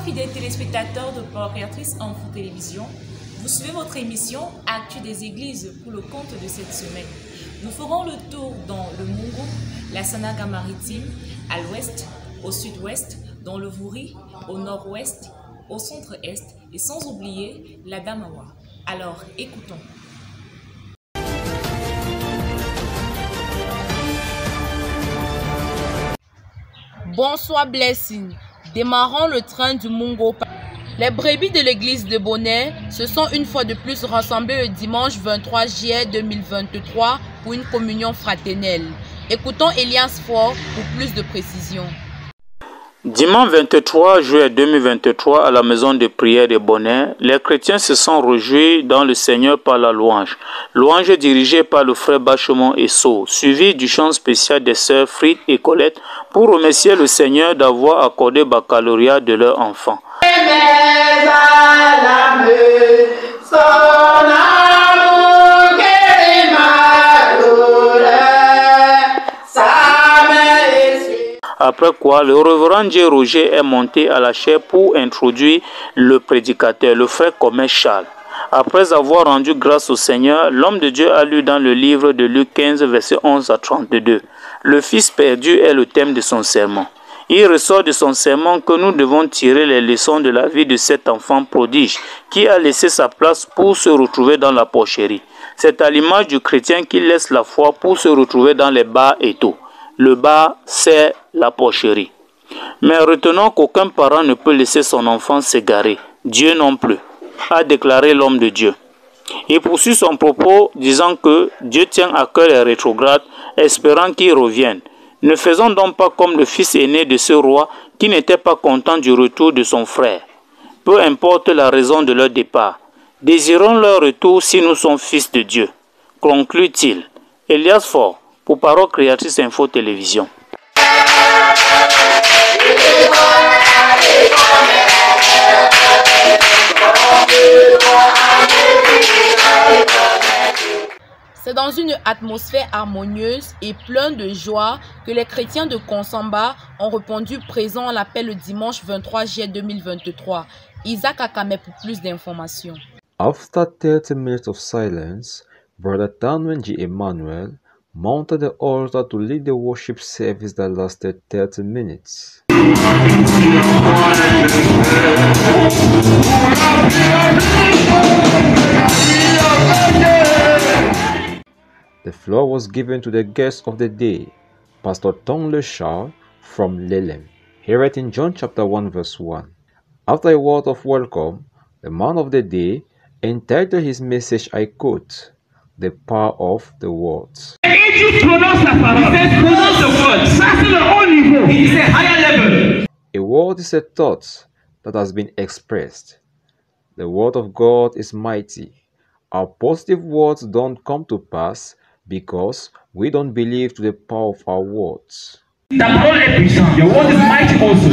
fidèles téléspectateurs de Power Créatrice Info Télévision, vous suivez votre émission Actu des Églises pour le compte de cette semaine. Nous ferons le tour dans le Mungo, la Sanaga maritime, à l'ouest, au sud-ouest, dans le Vouri, au nord-ouest, au centre-est et sans oublier la Damawa. Alors, écoutons. Bonsoir Blessing. Démarrons le train du Mungo. Les brebis de l'église de Bonnet se sont une fois de plus rassemblées le dimanche 23 juillet 2023 pour une communion fraternelle. Écoutons Elias Fort pour plus de précisions. Dimanche 23 juillet 2023 à la maison de prière de Bonnet, les chrétiens se sont réjouis dans le Seigneur par la louange. Louange dirigée par le frère Bachemont Esso, suivi du chant spécial des sœurs Frites et Colette pour remercier le Seigneur d'avoir accordé baccalauréat de leur enfant. Après quoi, le révérend J. Roger est monté à la chaire pour introduire le prédicateur, le frère Commet Charles. Après avoir rendu grâce au Seigneur, l'homme de Dieu a lu dans le livre de Luc 15, versets 11 à 32. Le Fils perdu est le thème de son sermon. Il ressort de son sermon que nous devons tirer les leçons de la vie de cet enfant prodige qui a laissé sa place pour se retrouver dans la porcherie. C'est à l'image du chrétien qui laisse la foi pour se retrouver dans les bars et tout. Le bar, c'est la porcherie. Mais retenons qu'aucun parent ne peut laisser son enfant s'égarer. Dieu non plus, a déclaré l'homme de Dieu. Il poursuit son propos disant que Dieu tient à cœur les rétrogrades, espérant qu'ils reviennent. Ne faisons donc pas comme le fils aîné de ce roi qui n'était pas content du retour de son frère. Peu importe la raison de leur départ, désirons leur retour si nous sommes fils de Dieu. Conclut-il. Elias Fort, pour Power Créatrice Info Télévision. C'est dans une atmosphère harmonieuse et pleine de joie que les chrétiens de Konsamba ont répondu présent à l'appel le dimanche 23 juillet 2023. Isaac Akame pour plus d'informations. After 30 minutes of silence, Brother Tanwen G. Emmanuel mounted the altar to lead the worship service that lasted 30 minutes. The floor was given to the guest of the day, Pastor Tong Le Char from Lelem. He read in John chapter 1 verse 1. After a word of welcome, the man of the day entitled his message, I quote, "The Power of the Words." He pronounce the word. That's the whole niveau. It's a higher level. A word is a thought that has been expressed. The word of God is mighty. Our positive words don't come to pass because we don't believe to the power of our words. Ta parole est puissante. Your word is mighty also.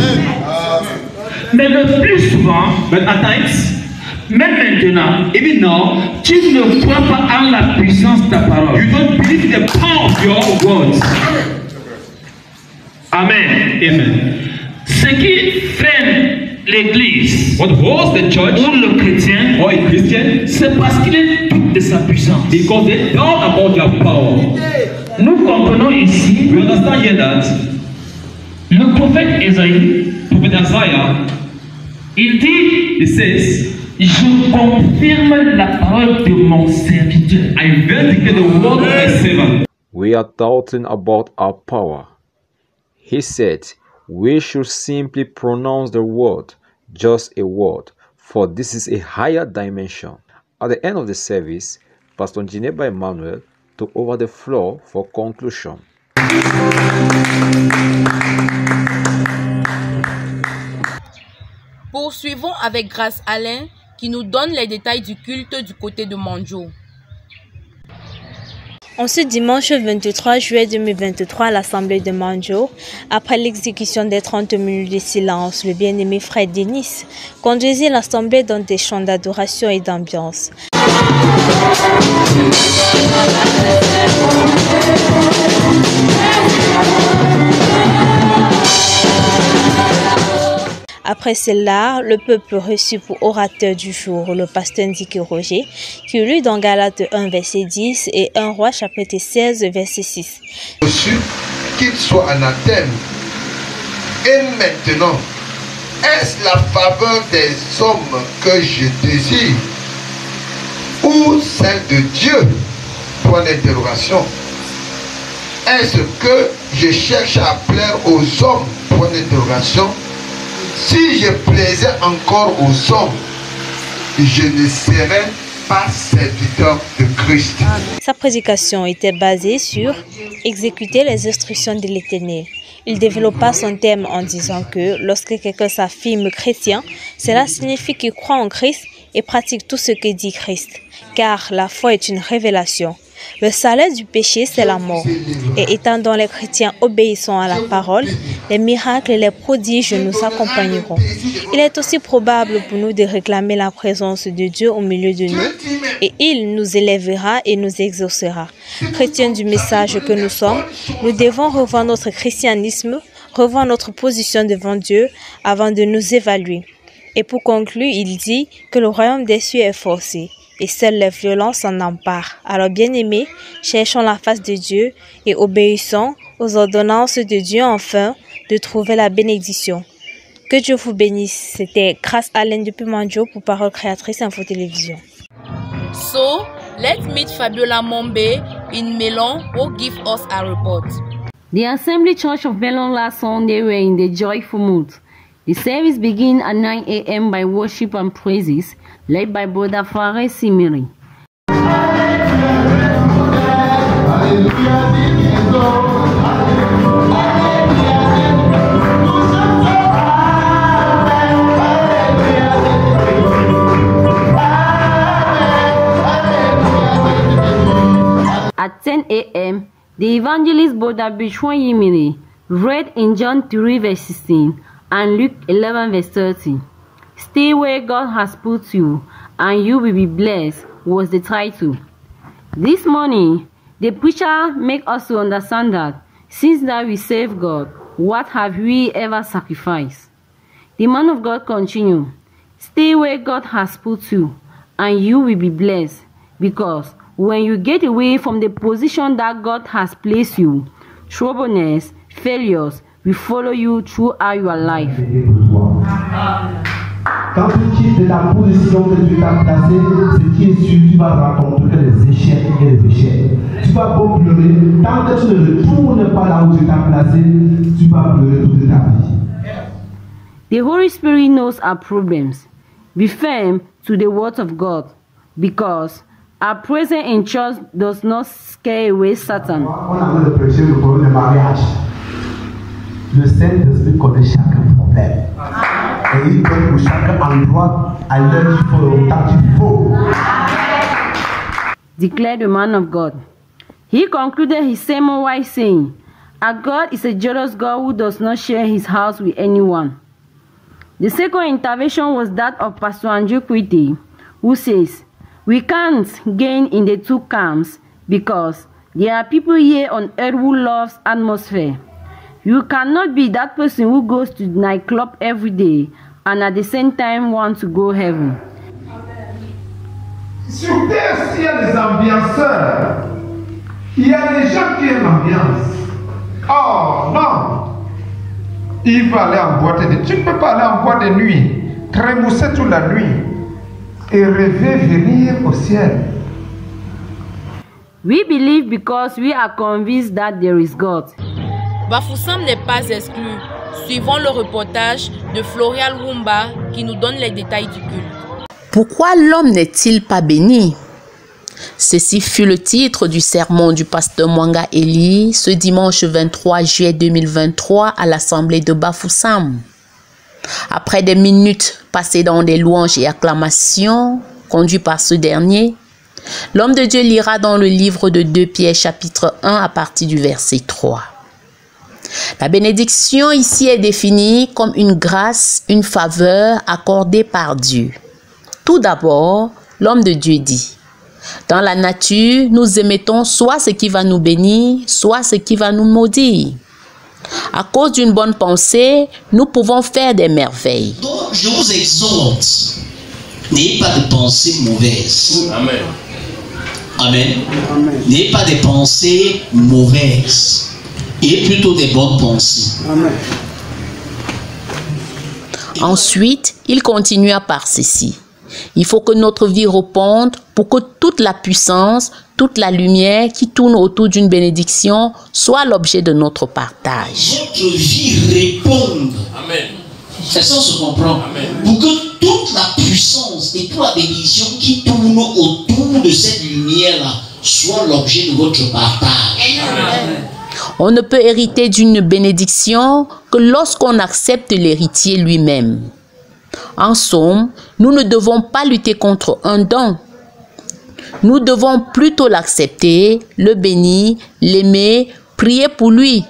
Mais le plus souvent, but at times, même maintenant, even now, tu ne crois pas en la puissance de ta parole. You don't believe in the power of your words. Amen. Amen. Ce qui freine l'Église, what holds the church, ou le chrétien, or a Christian, c'est parce qu'il est doute de sa puissance. Because they doubt about your power. Nous comprenons ici, we understand here that, le prophète Esaïe, prophet Isaiah, il dit, he says, je confirme la parole de mon serviteur. I vindicate the word of my servant. We are doubting about our power. He said, we should simply pronounce the word, just a word, for this is a higher dimension. At the end of the service, Pastor Jineba Emmanuel took over the floor for conclusion. Poursuivons avec Grâce Alain qui nous donne les détails du culte du côté de Manjo. En ce dimanche 23 juillet 2023 à l'Assemblée de Manjo, après l'exécution des 30 minutes de silence, le bien-aimé frère Denis conduisit l'Assemblée dans des chants d'adoration et d'ambiance. Après cela, le peuple reçut pour orateur du jour le pasteur Ndiké Roger, qui lut dans Galates 1 verset 10 et 1 Roi chapitre 16 verset 6. Reçu qu'il soit anathème. Et maintenant, est-ce la faveur des hommes que je désire ou celle de Dieu? Point d'interrogation. Est-ce que je cherche à plaire aux hommes? Point d'interrogation. Si je plaisais encore aux hommes, je ne serais pas serviteur de Christ. Sa prédication était basée sur exécuter les instructions de l'Éternel. Il développa son thème en disant que lorsque quelqu'un s'affirme chrétien, cela signifie qu'il croit en Christ et pratique tout ce que dit Christ. Car la foi est une révélation. Le salaire du péché, c'est la mort. Et étant donc les chrétiens obéissants à la parole, les miracles et les prodiges nous accompagneront. Il est aussi probable pour nous de réclamer la présence de Dieu au milieu de nous, et il nous élèvera et nous exaucera. Chrétiens du message que nous sommes, nous devons revoir notre christianisme, revoir notre position devant Dieu avant de nous évaluer. Et pour conclure, il dit que le royaume des cieux est forcé. Et seules les violences s'en emparent. Alors bien-aimés, cherchons la face de Dieu et obéissons aux ordonnances de Dieu afin de trouver la bénédiction. Que Dieu vous bénisse. C'était Grace Allen depuis Mandjo pour Parole Créatrice Info Télévision. So, let's meet Fabiola Mombe in Melon who give us a report. The Assembly Church of Melon last Sunday were in the joyful mood. The service began at 9 a.m. by worship and praises, led by Brother Fares Simiri. At 10 a.m., the evangelist Brother Bishwan Yimiri read in John 3 verse 16 and Luke 11 verse 30. Stay where God has put you, and you will be blessed, was the title. This morning, the preacher makes us to understand that since that we serve God, what have we ever sacrificed? The man of God continued, stay where God has put you, and you will be blessed, because when you get away from the position that God has placed you, troubleness, failures will follow you throughout your life. Quand tu quittes la position que Dieu t'a placée, ce qui est sûr, tu vas rencontrer les échecs et les échecs. Tu vas beau pleurer, tant que tu ne retournes pas là où Dieu t'a placé, tu vas pleurer toute ta vie. The Holy Spirit knows our problems. Be firm to the word of God, because our presence in church does not scare away Satan. On a envie de prêcher le problème de mariage. Le Saint-Esprit connaît chaque problème. Et il donne pour chaque endroit à l'heure qu'il faut, au temps qu'il faut. Declared the man of God. He concluded his sermon by saying, our God is a jealous God who does not share his house with anyone. The second intervention was that of Pastor Andrew Kwiti, who says, we can't gain in the two camps because there are people here on earth who loves atmosphere. You cannot be that person who goes to the nightclub every day and at the same time want to go heaven. Sur terre, il y a des ambianceurs. Il y a des gens qui aiment l'ambiance. Oh non! Il va aller en boîte de nuit. Tu ne peux pas aller en boîte de nuit, trémousser toute la nuit et rêver venir au ciel. We believe because we are convinced that there is God. Bafoussam n'est pas exclu. Suivons le reportage de Florial Wumba qui nous donne les détails du culte. Pourquoi l'homme n'est-il pas béni? Ceci fut le titre du sermon du pasteur Mwanga Eli ce dimanche 23 juillet 2023 à l'assemblée de Bafoussam. Après des minutes passées dans des louanges et acclamations conduits par ce dernier, l'homme de Dieu lira dans le livre de 2 Pierre chapitre 1 à partir du verset 3. La bénédiction ici est définie comme une grâce, une faveur accordée par Dieu. Tout d'abord, l'homme de Dieu dit, dans la nature, nous émettons soit ce qui va nous bénir, soit ce qui va nous maudire. À cause d'une bonne pensée, nous pouvons faire des merveilles. Donc, je vous exhorte, n'ayez pas de pensées mauvaises. Amen. Amen. N'ayez pas de pensées mauvaises. Ayez plutôt des bonnes pensées. Amen. Ensuite, il continua par ceci. Il faut que notre vie réponde pour que toute la puissance, toute la lumière qui tourne autour d'une bénédiction soit l'objet de notre partage. Votre vie réponde. Amen. C'est ça, on se comprend. Amen. Pour que toute la puissance et toute la bénédiction qui tourne autour de cette lumière-là soit l'objet de votre partage. Amen. On ne peut hériter d'une bénédiction que lorsqu'on accepte l'héritier lui-même. En somme, nous ne devons pas lutter contre un don. Nous devons plutôt l'accepter, le bénir, l'aimer, prier pour lui,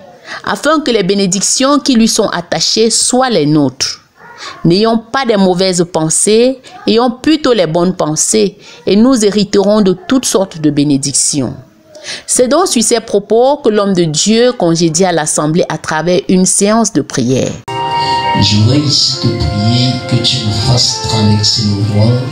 afin que les bénédictions qui lui sont attachées soient les nôtres. N'ayons pas de mauvaises pensées, ayons plutôt les bonnes pensées, et nous hériterons de toutes sortes de bénédictions. C'est donc sur ces propos que l'homme de Dieu congédia l'assemblée à travers une séance de prière. Je voudrais ici te prier que tu me fasses traverser le voile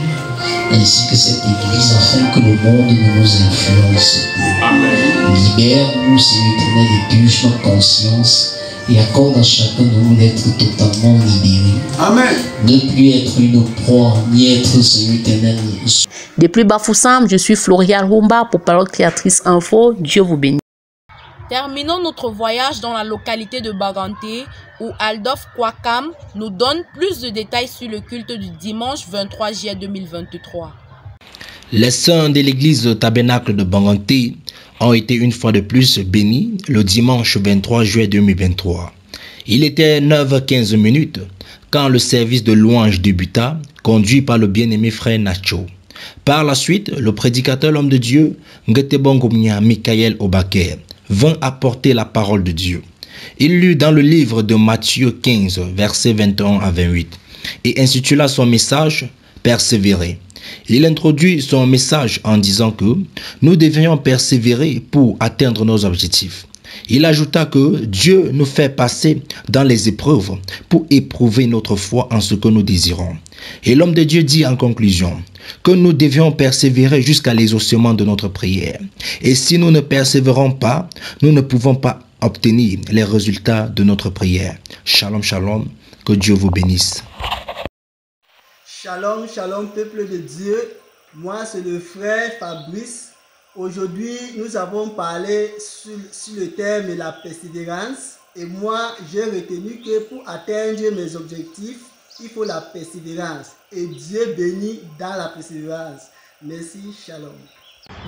ainsi que cette église afin que le monde ne nous influence plus. Libère-nous, Seigneur éternel, et purge notre conscience et accorde à chacun de nous d'être totalement libéré. Amen. Ne plus être une proie, ni être, Seigneur éternel. Depuis Bafoussam, je suis Florian Rumba pour Parole Créatrice Info. Dieu vous bénisse. Terminons notre voyage dans la localité de Baganté où Aldolphe Kwakam nous donne plus de détails sur le culte du dimanche 23 juillet 2023. Les saints de l'église tabernacle de Baganté ont été une fois de plus bénis le dimanche 23 juillet 2023. Il était 9h15 quand le service de louange débuta, conduit par le bien-aimé frère Nacho. Par la suite, le prédicateur, l'homme de Dieu, Ngetebongomia Michael Obaker, vint apporter la parole de Dieu. Il lut dans le livre de Matthieu 15, versets 21 à 28, et intitula son message « Persévérer ». Il introduit son message en disant que nous devrions persévérer pour atteindre nos objectifs. Il ajouta que Dieu nous fait passer dans les épreuves pour éprouver notre foi en ce que nous désirons. Et l'homme de Dieu dit en conclusion que nous devions persévérer jusqu'à l'exaucement de notre prière. Et si nous ne persévérons pas, nous ne pouvons pas obtenir les résultats de notre prière. Shalom, shalom, que Dieu vous bénisse. Shalom, shalom, peuple de Dieu. Moi, c'est le frère Fabrice. Aujourd'hui, nous avons parlé sur le thème de la persévérance. Et moi, j'ai retenu que pour atteindre mes objectifs, il faut la persévérance. Et Dieu bénit dans la persévérance. Merci, shalom.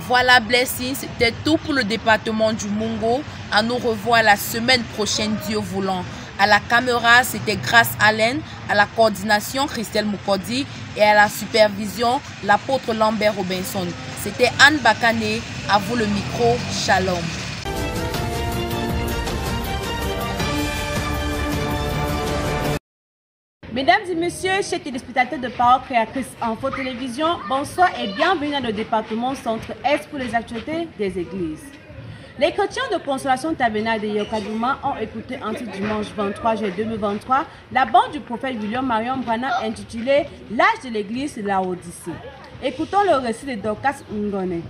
Voilà, Blessing, c'était tout pour le département du Mungo. À nous revoir la semaine prochaine, Dieu voulant. À la caméra, c'était Grace Allen, à la coordination, Christelle Moukodi et à la supervision, l'apôtre Lambert Robinson. C'était Anne Bakane, à vous le micro, shalom. Mesdames et messieurs, chers téléspectateurs de Parole Créatrice Info Télévision, bonsoir et bienvenue dans le département Centre-Est pour les actualités des églises. Les chrétiens de Consolation Tabernacle de Yokadouma ont écouté en ce dimanche 23 juillet 2023 la bande du prophète William Marion Branham intitulée L'âge de l'église de la Odyssée. Écoutons le récit de Dorcas Ngone.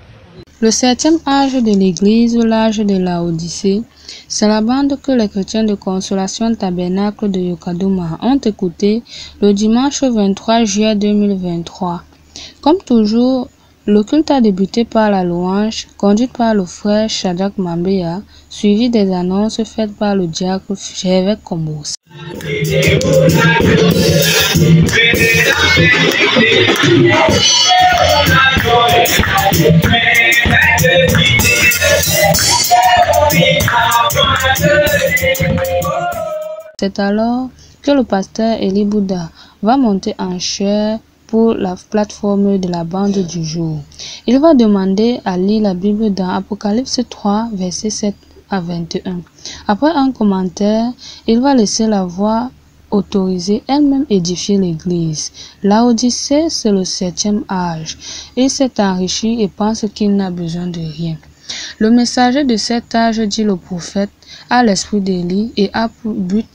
Le 7e âge de l'église, l'âge de la Odyssée, c'est la bande que les chrétiens de Consolation Tabernacle de Yokadouma ont écouté le dimanche 23 juillet 2023. Comme toujours, le culte a débuté par la louange, conduite par le frère Shadrach Mambeya, suivi des annonces faites par le diacre Gervais Kombos. C'est alors que le pasteur Eli Bouddha va monter en chair pour la plateforme de la bande du jour. Il va demander à lire la Bible dans Apocalypse 3, versets 7 à 21. Après un commentaire, il va laisser la voix autorisée elle-même édifier l'église. La Odyssée, c'est le 7e âge. Il s'est enrichi et pense qu'il n'a besoin de rien. Le messager de cet âge, dit le prophète, a l'esprit d'Élie et a pour but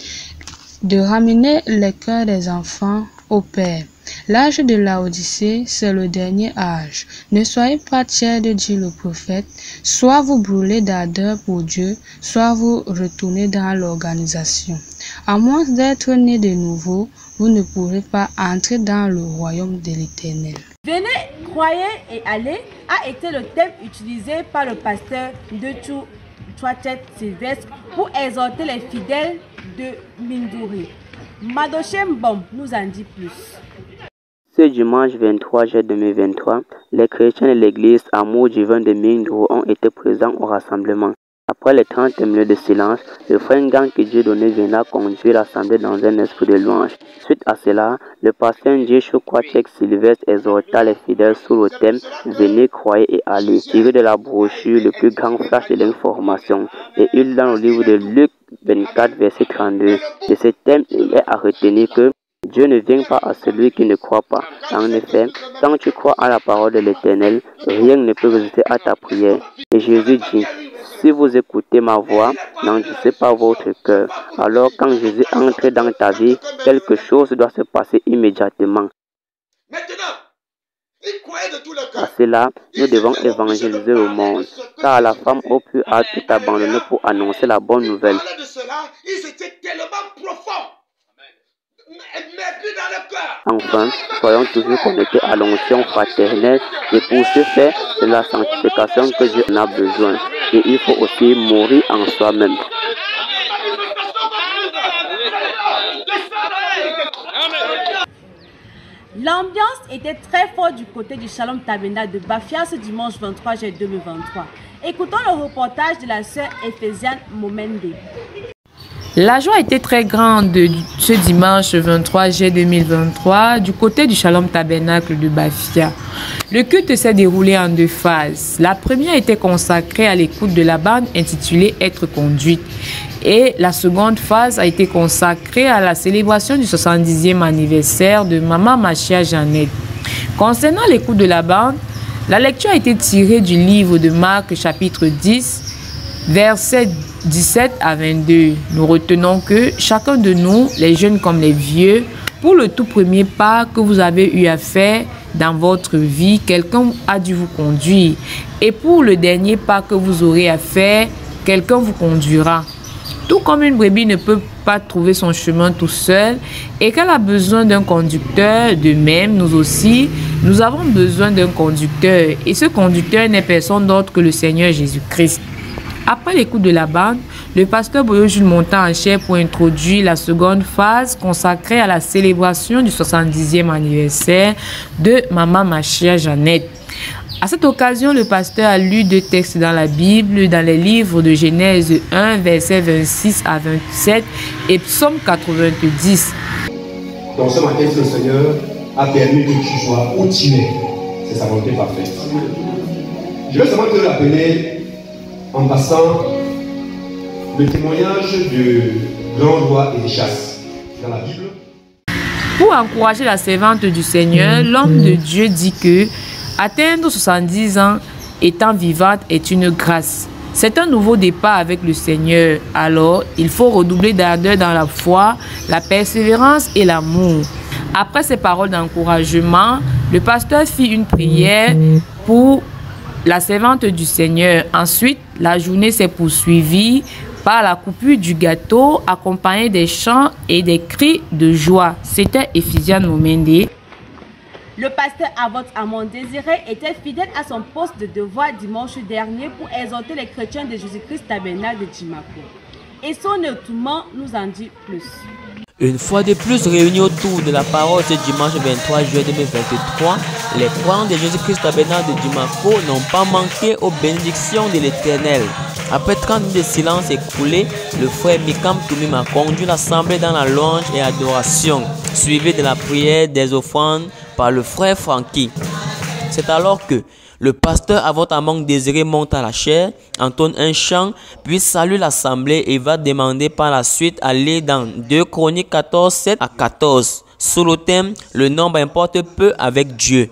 de ramener les cœurs des enfants au Père. L'âge de Laodicée, c'est le dernier âge. Ne soyez pas tièdes, dit le prophète. Soit vous brûlez d'ardeur pour Dieu, soit vous retournez dans l'organisation. À moins d'être né de nouveau, vous ne pourrez pas entrer dans le royaume de l'Éternel. Venez, croyez et allez a été le thème utilisé par le pasteur de Chouachet Sylvestre pour exhorter les fidèles de Mindouri. Madochem Bom nous en dit plus. Ce dimanche 23 juillet 2023, les chrétiens de l'église Amour Divin de Mindou ont été présents au rassemblement. Après les 30 minutes de silence, le frère Ngang Dieudonné viendra conduire l'assemblée dans un esprit de louange. Suite à cela, le pasteur Chouachet Sylvestre exhorta les fidèles sur le thème « Venez, croyez et allez », tiré de la brochure le plus grand flash de l'information, et il dans le livre de Luc 24, verset 32. De ce thème, il est à retenir que Dieu ne vient pas à celui qui ne croit pas. En effet, quand tu crois à la parole de l'Éternel, rien ne peut résister à ta prière. Et Jésus dit, si vous écoutez ma voix, n'endurcissez pas votre cœur. Alors quand Jésus entre dans ta vie, quelque chose doit se passer immédiatement. À cela, nous devons évangéliser le monde, car la femme au plus hâte tout abandonner pour annoncer la bonne nouvelle. Enfin, soyons toujours connectés à l'onction fraternelle et pour ce faire, c'est la sanctification que Dieu en a besoin. Et il faut aussi mourir en soi-même. L'ambiance était très forte du côté du Shalom Tabernacle de Bafia ce dimanche 23 juillet 2023. Écoutons le reportage de la sœur Ephésiane Momende. La joie était très grande ce dimanche 23 juillet 2023 du côté du Shalom Tabernacle de Bafia. Le culte s'est déroulé en deux phases. La première était consacrée à l'écoute de la bande intitulée « Être conduite » et la seconde phase a été consacrée à la célébration du 70e anniversaire de Maman Machia Jeannette. Concernant l'écoute de la bande, la lecture a été tirée du livre de Marc chapitre 10, versets 17 à 22. Nous retenons que chacun de nous, les jeunes comme les vieux, pour le tout premier pas que vous avez eu à faire dans votre vie, quelqu'un a dû vous conduire. Et pour le dernier pas que vous aurez à faire, quelqu'un vous conduira. Tout comme une brebis ne peut pas trouver son chemin tout seul et qu'elle a besoin d'un conducteur, de même, nous aussi, nous avons besoin d'un conducteur. Et ce conducteur n'est personne d'autre que le Seigneur Jésus-Christ. Après l'écoute de la bande, le pasteur Boyo Jules monta en chair pour introduire la seconde phase consacrée à la célébration du 70e anniversaire de Maman Machia Jeannette. À cette occasion, le pasteur a lu deux textes dans la Bible, dans les livres de Genèse 1, versets 26 à 27 et Psaume 90. Donc ce matin, le Seigneur a permis que tu sois où tu es. C'est sa volonté parfaite. Je vais seulement te rappeler, en passant, le témoignage du grand roi Élichas dans la Bible. Pour encourager la servante du Seigneur, l'homme de Dieu dit que atteindre 70 ans étant vivante est une grâce. C'est un nouveau départ avec le Seigneur. Alors, il faut redoubler d'ardeur dans la foi, la persévérance et l'amour. Après ces paroles d'encouragement, le pasteur fit une prière pour la servante du Seigneur. Ensuite, la journée s'est poursuivie par la coupure du gâteau, accompagnée des chants et des cris de joie. C'était Ephésiane Momende. Le pasteur Avot Amon Désiré était fidèle à son poste de devoir dimanche dernier pour exhorter les chrétiens de Jésus-Christ Tabernacle de Djimako. Et son étonnement nous en dit plus. Une fois de plus réunis autour de la parole ce dimanche 23 juillet 2023, les croyants de Jésus-Christ Tabernacle de Djimako n'ont pas manqué aux bénédictions de l'Éternel. Après 30 minutes de silence écoulé, le frère Mikam Toumim a conduit l'assemblée dans la louange et adoration, suivi de la prière des offrandes par le frère Francky. C'est alors que le pasteur Avot Amon Désiré monte à la chaire, entonne un chant, puis salue l'assemblée et va demander par la suite à aller dans 2 Chroniques 14, 7 à 14, sous le thème « Le nombre importe peu avec Dieu ».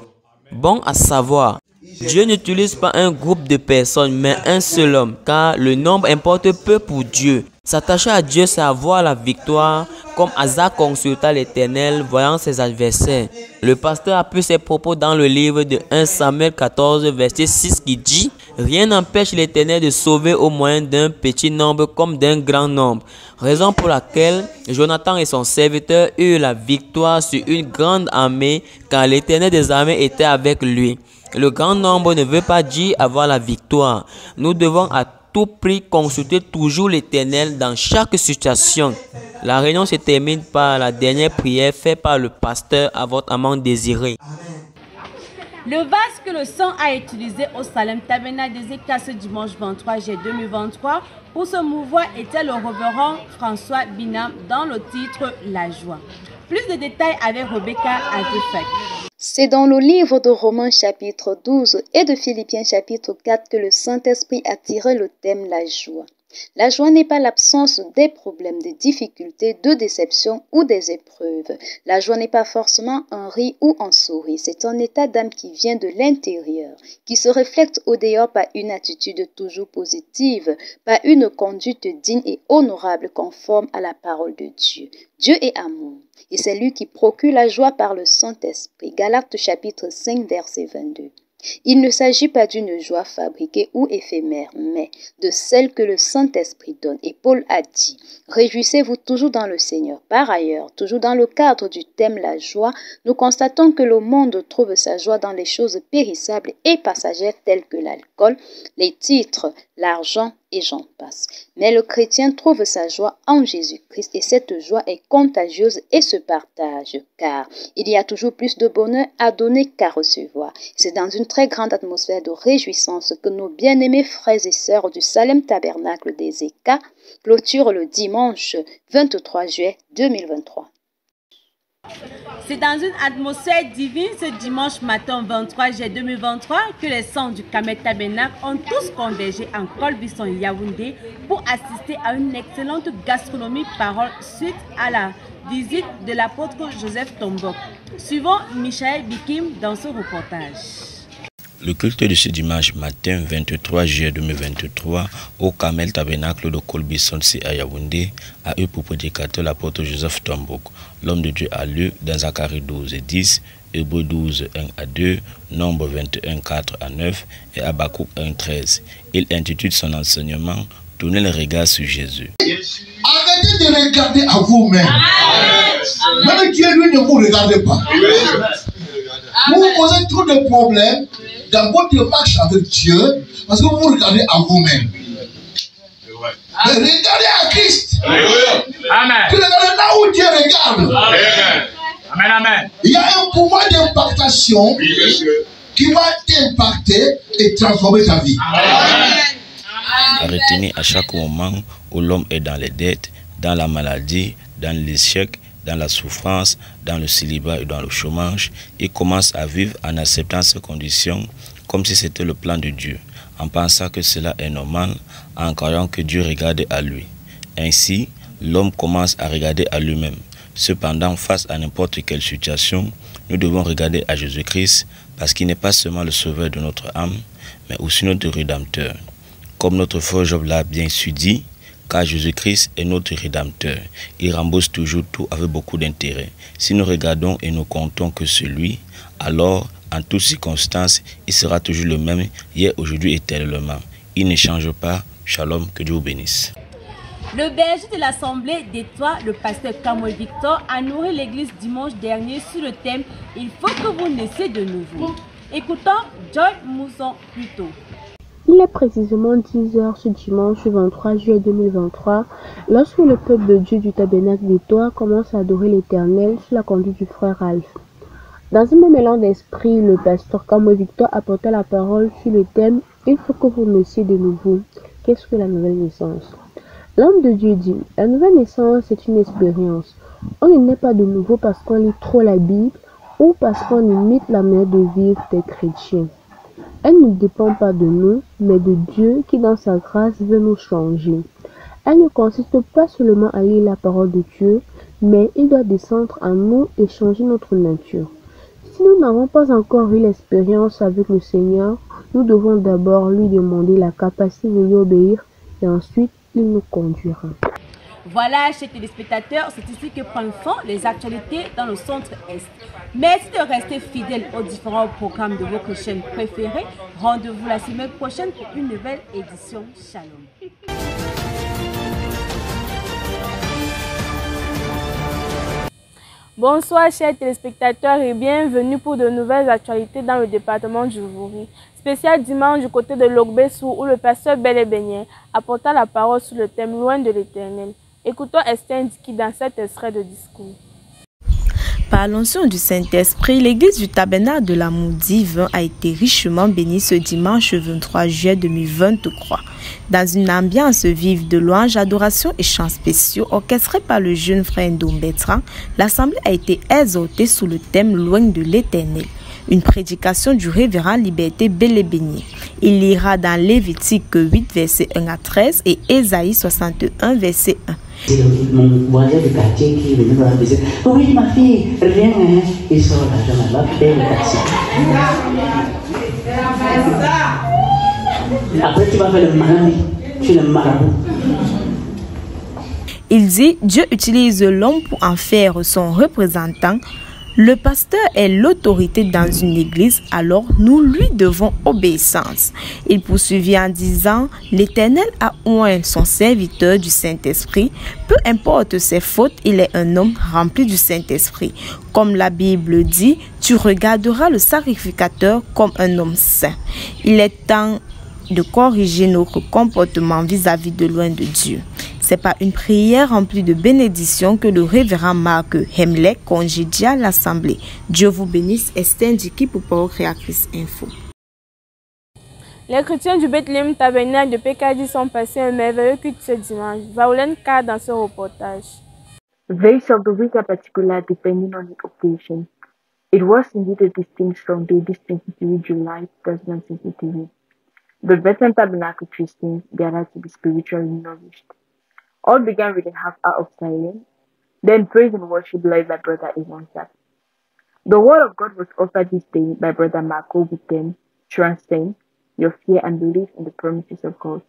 Bon à savoir. Dieu n'utilise pas un groupe de personnes, mais un seul homme, car le nombre importe peu pour Dieu. S'attacher à Dieu, c'est avoir la victoire, comme Asa consulta l'Éternel, voyant ses adversaires. Le pasteur appuie ses propos dans le livre de 1 Samuel 14, verset 6 qui dit « Rien n'empêche l'Éternel de sauver au moyen d'un petit nombre comme d'un grand nombre. » Raison pour laquelle Jonathan et son serviteur eurent la victoire sur une grande armée, car l'Éternel des armées était avec lui. Le grand nombre ne veut pas dire avoir la victoire. Nous devons à tout prix consulter toujours l'Éternel dans chaque situation. La réunion se termine par la dernière prière faite par le pasteur à votre amant désiré. Le vase que le sang a utilisé au Salem Tabernacle des Écats ce dimanche 23 juillet 2023 pour se mouvoir était le révérend François Binam dans le titre La joie. Plus de détails avec Rebecca Azefak. C'est dans le livre de Romains chapitre 12 et de Philippiens chapitre 4 que le Saint-Esprit a tiré le thème la joie. La joie n'est pas l'absence des problèmes, des difficultés, de déceptions ou des épreuves. La joie n'est pas forcément un rire ou un sourire. C'est un état d'âme qui vient de l'intérieur, qui se reflète au dehors par une attitude toujours positive, par une conduite digne et honorable conforme à la parole de Dieu. Dieu est amour. Et c'est lui qui procure la joie par le Saint-Esprit. Galates chapitre 5 verset 22. Il ne s'agit pas d'une joie fabriquée ou éphémère, mais de celle que le Saint-Esprit donne. Et Paul a dit, « Réjouissez-vous toujours dans le Seigneur ». Par ailleurs, toujours dans le cadre du thème la joie, nous constatons que le monde trouve sa joie dans les choses périssables et passagères telles que l'alcool, les titres, l'argent et j'en passe. Mais le chrétien trouve sa joie en Jésus-Christ et cette joie est contagieuse et se partage, car il y a toujours plus de bonheur à donner qu'à recevoir. C'est dans une très grande atmosphère de réjouissance que nos bien-aimés frères et sœurs du Salem Tabernacle des Écats clôturent le dimanche 23 juillet 2023. C'est dans une atmosphère divine ce dimanche matin 23 juillet 2023 que les saints du Carmel Tabernacle ont tous convergé en Colbisson Yaoundé pour assister à une excellente gastronomie parole suite à la visite de l'apôtre Joseph Tombok. Suivons Michael Bikim dans ce reportage. Le culte de ce dimanche matin 23 juillet 2023 au Carmel Tabernacle de Colbisson à Yaoundé a eu pour prédicateur l'apôtre Joseph Tombok. L'homme de Dieu a lieu dans Zacharie 12 et 10, Hébreux 12 1 à 2, Nombre 21 4 à 9 et Habakkuk 1 13. Il intitule son enseignement « Tournez le regard sur Jésus ». Arrêtez de regarder à vous-même. Même Dieu lui ne vous regardez pas. Vous posez trop de problèmes dans votre marche avec Dieu parce que vous vous regardez à vous-même. Mais regardez à Christ. Amen. Tu regardes là où Dieu regarde. Amen, amen. Il y a un pouvoir d'impactation qui va t'impacter et transformer ta vie. Retenez à chaque moment où l'homme est dans les dettes, dans la maladie, dans l'échec, dans la souffrance, dans le célibat et dans le chômage, il commence à vivre en acceptant ces conditions comme si c'était le plan de Dieu, en pensant que cela est normal, en croyant que Dieu regarde à lui. Ainsi, l'homme commence à regarder à lui-même. Cependant, face à n'importe quelle situation, nous devons regarder à Jésus-Christ parce qu'il n'est pas seulement le sauveur de notre âme, mais aussi notre rédempteur. Comme notre frère Job l'a bien su dit, car Jésus-Christ est notre rédempteur. Il rembourse toujours tout avec beaucoup d'intérêt. Si nous regardons et nous comptons que sur lui, alors, en toutes circonstances, il sera toujours le même, hier, aujourd'hui, éternellement. Il ne change pas. Shalom, que Dieu vous bénisse. Le berger de l'Assemblée d'Étoile, le pasteur Kamoy Victor, a nourri l'église dimanche dernier sur le thème « Il faut que vous naissiez de nouveau ». Écoutons Joy Mousson plus tôt. Il est précisément 10h ce dimanche 23 juillet 2023, lorsque le peuple de Dieu du Tabernacle d'Étoile commence à adorer l'Éternel sous la conduite du frère Ralph. Dans un même élan d'esprit, le pasteur Kamoy Victor apporta la parole sur le thème « Il faut que vous naissiez de nouveau ». Qu'est-ce que la nouvelle naissance? L'homme de Dieu dit « La nouvelle naissance est une expérience. On ne naît pas de nouveau parce qu'on lit trop la Bible ou parce qu'on imite la manière de vivre des chrétiens. Elle ne dépend pas de nous, mais de Dieu qui dans sa grâce veut nous changer. Elle ne consiste pas seulement à lire la parole de Dieu, mais il doit descendre en nous et changer notre nature. Si nous n'avons pas encore eu l'expérience avec le Seigneur, nous devons d'abord lui demander la capacité de lui obéir et ensuite il nous conduira. Voilà, chers téléspectateurs, c'est ici que prennent fin les actualités dans le centre-est. Merci de rester fidèles aux différents programmes de votre chaîne préférée. Rendez-vous la semaine prochaine pour une nouvelle édition. Shalom. Bonsoir chers téléspectateurs et bienvenue pour de nouvelles actualités dans le département du Vouri. Spécial dimanche du côté de Logbessou où le pasteur Belébénier apporta la parole sur le thème Loin de l'Éternel. Écoutons Esther Ndiki dans cet extrait de discours. Par l'onction du Saint-Esprit, l'église du Tabernacle de l'Amour divin a été richement bénie ce dimanche 23 juillet 2023. Dans une ambiance vive de louanges, adoration et chants spéciaux orchestrés par le jeune frère Ndombetran, l'assemblée a été exhortée sous le thème Loin de l'Éternel. Une prédication du révérend Liberté Belébénier. Il lira dans Lévitique 8, verset 1 à 13 et Ésaïe 61, verset 1. C'est mon voisin de quartier qui est venu me dire oui, ma fille, rien, hein. Il sort l'argent là-bas, paye le taxi. Après, tu vas faire le malin, tu es le marabout. Il dit, Dieu utilise l'homme pour en faire son représentant. Le pasteur est l'autorité dans une église, alors nous lui devons obéissance. Il poursuivit en disant, l'Éternel a oint son serviteur du Saint-Esprit. Peu importe ses fautes, il est un homme rempli du Saint-Esprit. Comme la Bible dit, tu regarderas le sacrificateur comme un homme saint. Il est temps de corriger notre comportement vis-à-vis de loin de Dieu. C'est par une prière remplie de bénédictions que le révérend Marc Hemlek congédia l'Assemblée. Dieu vous bénisse. Esther Ndiki pour Parole Créatrice Info. Les chrétiens du Bethléem Tabernacle de Pekadi sont passés un merveilleux culte ce dimanche. Vaoulen K dans ce reportage. Days of the week are particular depending on the occasion. It was indeed a distinct Sunday, this 23 July 2023. The Bethlehem Tabernacle Christians gathered to be spiritually nourished. All began with a half hour of silence, then praise and worship led by Brother Evansa. The word of God was offered this day by Brother Marco with them, transcend your fear and belief in the promises of God.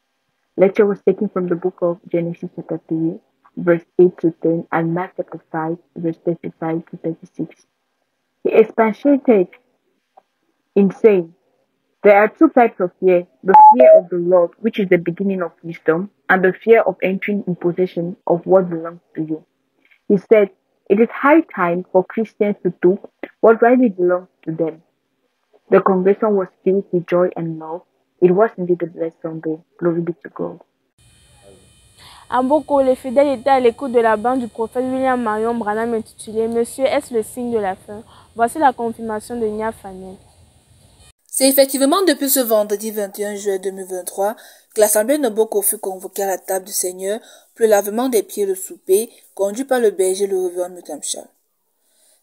Lecture was taken from the book of Genesis chapter 3, verse 8 to 10, and Mark chapter 5, verse 35 to 36. He expatiated in saying, there are two types of fear, the fear of the Lord, which is the beginning of wisdom, and the fear of entering in possession of what belongs to you. He said, it is high time for Christians to do what rightly belongs to them. The congregation was filled with joy and love. It was indeed a blessed Sunday. Glory be to God. À Boko, les fidèles étaient à l'écoute de la bande du prophète William Marion Branham intitulée Monsieur, est-ce le signe de la fin? Voici la confirmation de Nia Fanel. C'est effectivement depuis ce vendredi 21 juillet 2023 que l'Assemblée de Boko fut convoquée à la table du Seigneur pour le lavement des pieds et le souper, conduit par le berger le révérend Mulcam Charles.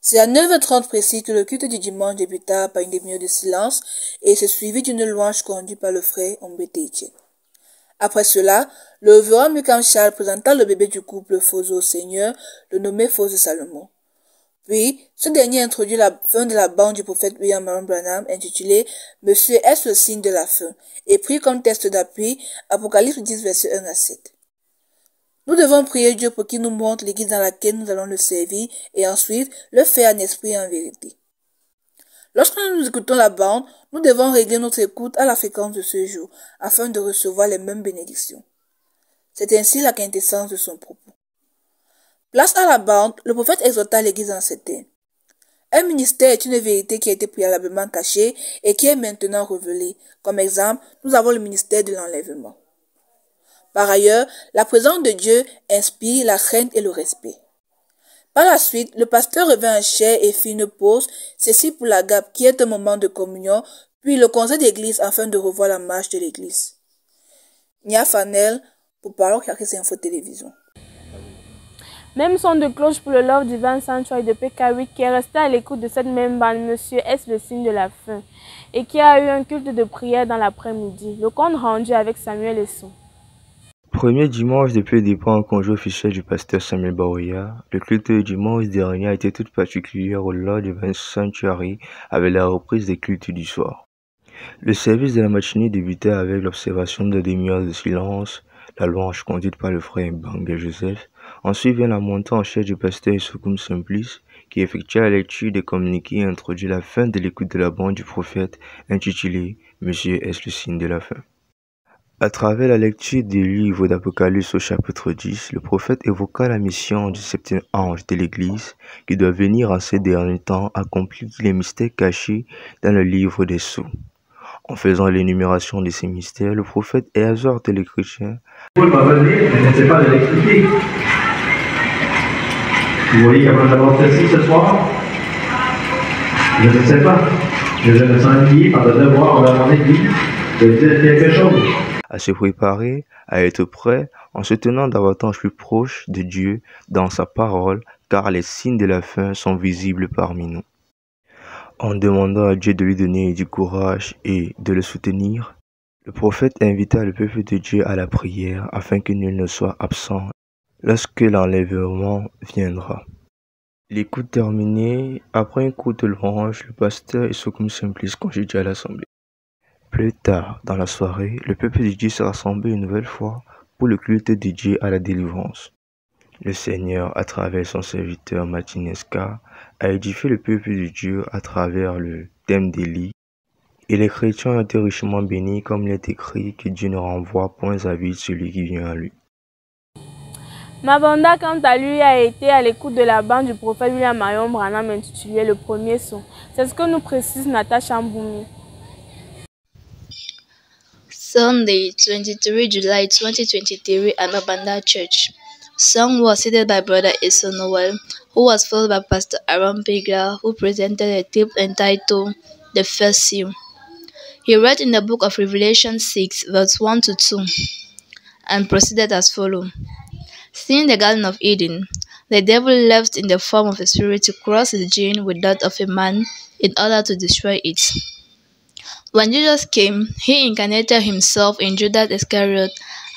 C'est à 9h30 précis que le culte du dimanche débuta par une demi-heure de silence et se suivit d'une louange conduite par le frère Ombete Etienne. Après cela, le révérend Mulcam Charles présenta le bébé du couple Fozo au Seigneur, le nommé Fozo Salomon. Puis, ce dernier introduit la fin de la bande du prophète William Marion Branham intitulée « Monsieur, est-ce le signe de la fin ?» et prit comme texte d'appui Apocalypse 10, verset 1 à 7. Nous devons prier Dieu pour qu'il nous montre l'église dans laquelle nous allons le servir et ensuite le faire en esprit et en vérité. Lorsque nous écoutons la bande, nous devons régler notre écoute à la fréquence de ce jour afin de recevoir les mêmes bénédictions. C'est ainsi la quintessence de son propos. Place à la bande, le prophète exhorta l'église en ces termes. Un ministère est une vérité qui a été préalablement cachée et qui est maintenant révélée. Comme exemple, nous avons le ministère de l'enlèvement. Par ailleurs, la présence de Dieu inspire la crainte et le respect. Par la suite, le pasteur revint en chair et fit une pause, ceci pour la GAP qui est un moment de communion, puis le conseil d'église afin de revoir la marche de l'église. Nia Fanel pour Parole Créatrice Info Télévision. Même son de cloche pour le Love Divine Sanctuary de PK8 qui est resté à l'écoute de cette même bande, Monsieur, est-ce le signe de la fin? Et qui a eu un culte de prière dans l'après-midi. Le compte rendu avec Samuel Esson. Premier dimanche depuis le départ en congé officiel du pasteur Samuel Baroya, le culte du dimanche dernier a été tout particulier au Lord Divine Sanctuary avec la reprise des cultes du soir. Le service de la matinée débutait avec l'observation de demi-heure de silence, la louange conduite par le frère Bangé Joseph. Ensuite vient la montée en chaire du pasteur Isukum Simplice, qui effectua la lecture des communiqués et introduit la fin de l'écoute de la bande du prophète intitulée « Monsieur est le signe de la fin ». À travers la lecture du livre d'Apocalypse au chapitre 10, le prophète évoqua la mission du septième ange de l'Église qui doit venir en ces derniers temps accomplir les mystères cachés dans le livre des sceaux. En faisant l'énumération de ces mystères, le prophète exhorte les chrétiens. Paul va venir, mais je ne sais pas de l'expliquer. Vous voyez comment j'avance ceci ce soir? Je ne sais pas. Je me sens lié par le devoir envers mon Église de dire quelque chose. À se préparer, à être prêt, en se tenant davantage plus proche de Dieu dans sa parole, car les signes de la fin sont visibles parmi nous. En demandant à Dieu de lui donner du courage et de le soutenir, le prophète invita le peuple de Dieu à la prière afin que nul ne soit absent lorsque l'enlèvement viendra. L'écoute terminée, après une courte louange, le pasteur Isukum Simplice congédia l'assemblée. Plus tard, dans la soirée, le peuple de Dieu s'est rassemblé une nouvelle fois pour le culte de Dieu à la délivrance. Le Seigneur, à travers son serviteur Martinesca, a édifié le peuple de Dieu à travers le thème d'Élie, et les chrétiens ont été richement bénis comme il est écrit que Dieu ne renvoie point à vide celui qui vient à lui. Mabanda, quant à lui, a été à l'écoute de la bande du prophète William Marion Branham intitulé Le Premier Son. C'est ce que nous précise Natacha Mboumi. Sunday, 23 July 2023 at Mabanda Church. Song was seated by Brother Issa Noel, who was followed by Pastor Aaron Pegler, who presented a tip entitled The First Seal. He read in the book of Revelation 6, verse 1 to 2, and proceeded as follows. Seeing the Garden of Eden, the devil left in the form of a spirit to cross his gene with that of a man in order to destroy it. When Jesus came, he incarnated himself in Judas Iscariot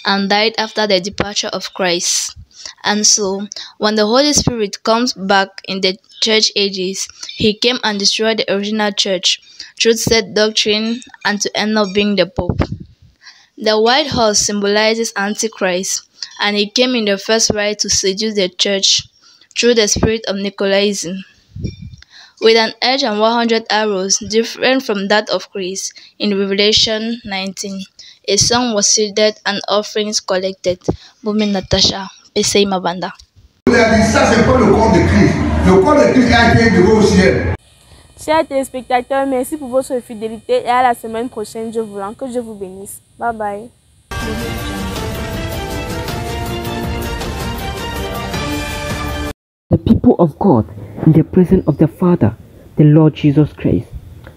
and died after the departure of Christ. And so, when the Holy Spirit comes back in the church ages, he came and destroyed the original church through set doctrine and to end up being the Pope. The white horse symbolizes Antichrist, and he came in the first ride to seduce the church through the spirit of Nicolaism. With an edge and 100 arrows different from that of Christ in Revelation 19. A song was seeded and offerings collected. Boumi Natasha, PCI Mabanda. Vous avez dit ça, c'est pas le corps de Christ. Le corps de Christ a été élevé au ciel. Chers téléspectateurs, merci pour votre fidélité et à la semaine prochaine, Dieu voulant. Que Dieu vous bénisse. Bye bye. The people of God in the presence of the Father, the Lord Jesus Christ,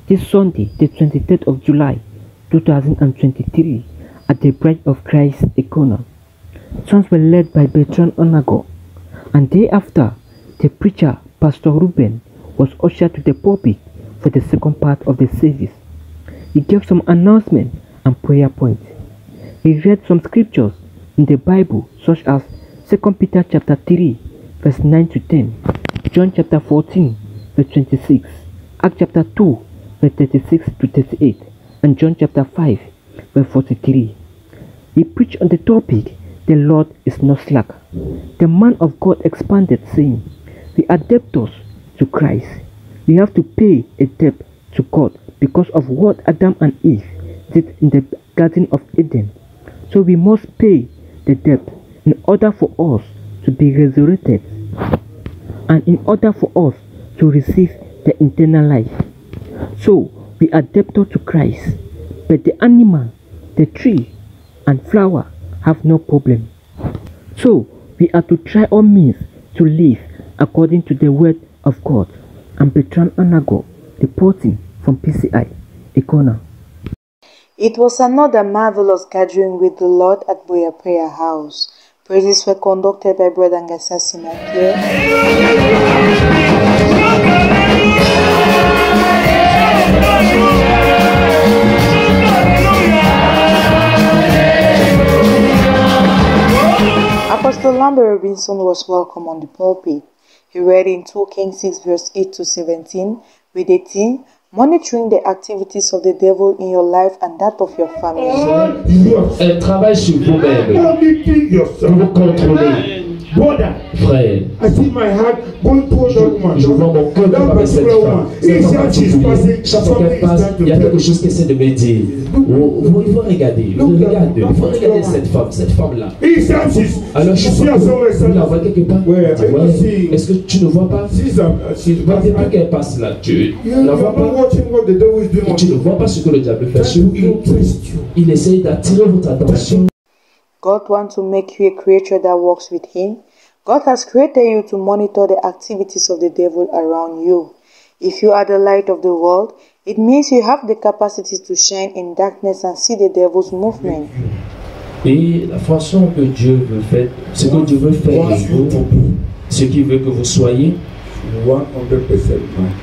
this Sunday, the 23rd of July, 2023, at the Bride of Christ Icona. Songs were led by Bertrand Onago, and day after, the preacher, Pastor Ruben, was ushered to the pulpit for the second part of the service. He gave some announcement and prayer points. He read some scriptures in the Bible, such as 2 Peter chapter 3, verse 9 to 10, John chapter 14, verse 26, Acts chapter 2, verse 36 to 38, and John chapter 5, verse 43. He preached on the topic, the Lord is not slack. The man of God expanded, saying, we are debtors to Christ. We have to pay a debt to God because of what Adam and Eve did in the Garden of Eden. So we must pay the debt in order for us to be resurrected and in order for us to receive the eternal life. So we are debtors to Christ, but the animal, the tree and flower have no problem. So we are to try all means to live according to the word of God. And Bertrand Anago, reporting from PCI, Icona. It was another marvelous gathering with the Lord at Boya Prayer House. Praises were conducted by Brother Ngasa Simakie. Apostle Lambert Robinson was welcome on the pulpit. He read in 2 Kings 6 verse 8 to 17 with the theme, monitoring the activities of the devil in your life and that of your family. Elle travaille sur vous-même. Pour vous contrôler. Frère, je vois mon cœur avec cette femme. Cette femme particulière. Chaque fois qu'elle passe, il y a quelque chose qui essaie de me dire. Il faut regarder. Il faut regarder cette femme. Cette femme-là. Alors je suis vous la vois quelque part. Est-ce que tu ne vois pas? Depuis qu'elle passe là, tu ne la vois pas. Et tu ne vois pas ce que le diable fait sur vous. Il essaie d'attirer votre attention. God wants to make you a creature that works with Him. God has created you to monitor the activities of the devil around you. If you are the light of the world, it means you have the capacity to shine in darkness and see the devil's movement. Et la façon que Dieu veut faire, ce que Dieu veut faire de vous, ce qu'il veut que vous soyez, 100% man.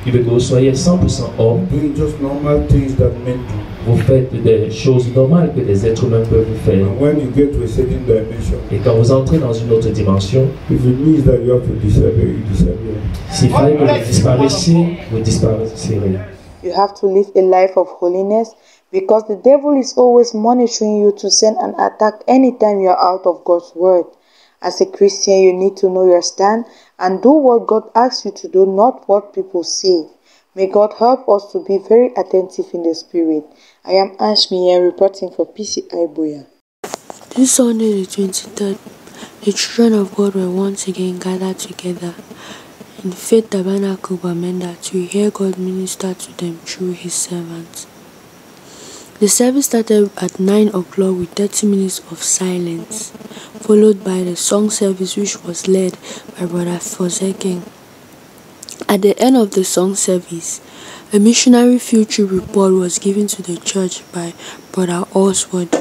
Il veut que vous soyez 100% homme. Doing just normal things that men do. Vous faites des choses normales que les êtres humains peuvent faire. And when you get to a certain dimension, et quand vous entrez dans une autre dimension, if it means that you have to disappear, you disappear. S'il fallait que vous disparaissiez, vous disparaîtrez. You have to live a life of holiness because the devil is always monitoring you to send an attack anytime you are out of God's word. As a Christian, you need to know your stand and do what God asks you to do, not what people say. May God help us to be very attentive in the spirit. I am Ash Mien reporting for PCI Boya. This Sunday, the 23rd, the children of God were once again gathered together in Faith Tabernacle Bamenda to hear God minister to them through His servants. The service started at 9 o'clock with 30 minutes of silence, followed by the song service which was led by Brother Fozekeng. At the end of the song service, a missionary field trip report was given to the church by Brother Oswald.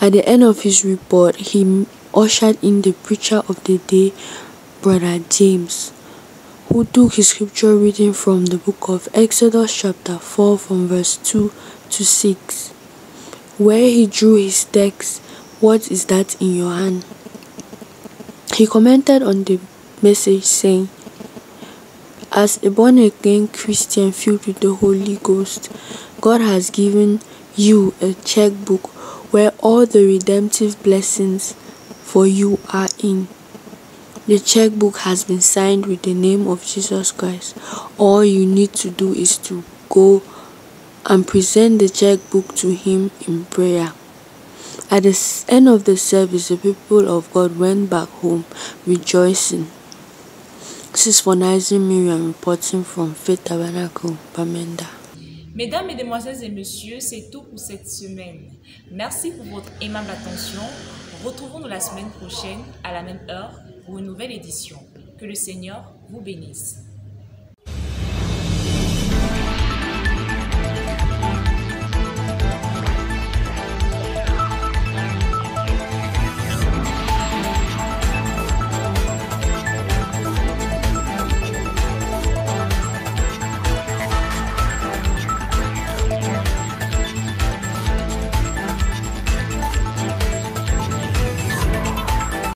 At the end of his report, he ushered in the preacher of the day, Brother James, who took his scripture reading from the book of Exodus chapter 4 from verse 2 to 6, where he drew his text, "What is that in your hand?" He commented on the message saying, "As a born-again Christian filled with the Holy Ghost, God has given you a checkbook where all the redemptive blessings for you are in. The checkbook has been signed with the name of Jesus Christ. All you need to do is to go and present the checkbook to Him in prayer." At the end of the service, the people of God went back home rejoicing. This is Fonazi Miriam reporting from Faith Tabernacle, Bamenda. Mesdames, Mesdemoiselles et Messieurs, c'est tout pour cette semaine. Merci pour votre aimable attention. Retrouvons-nous la semaine prochaine à la même heure pour une nouvelle édition. Que le Seigneur vous bénisse.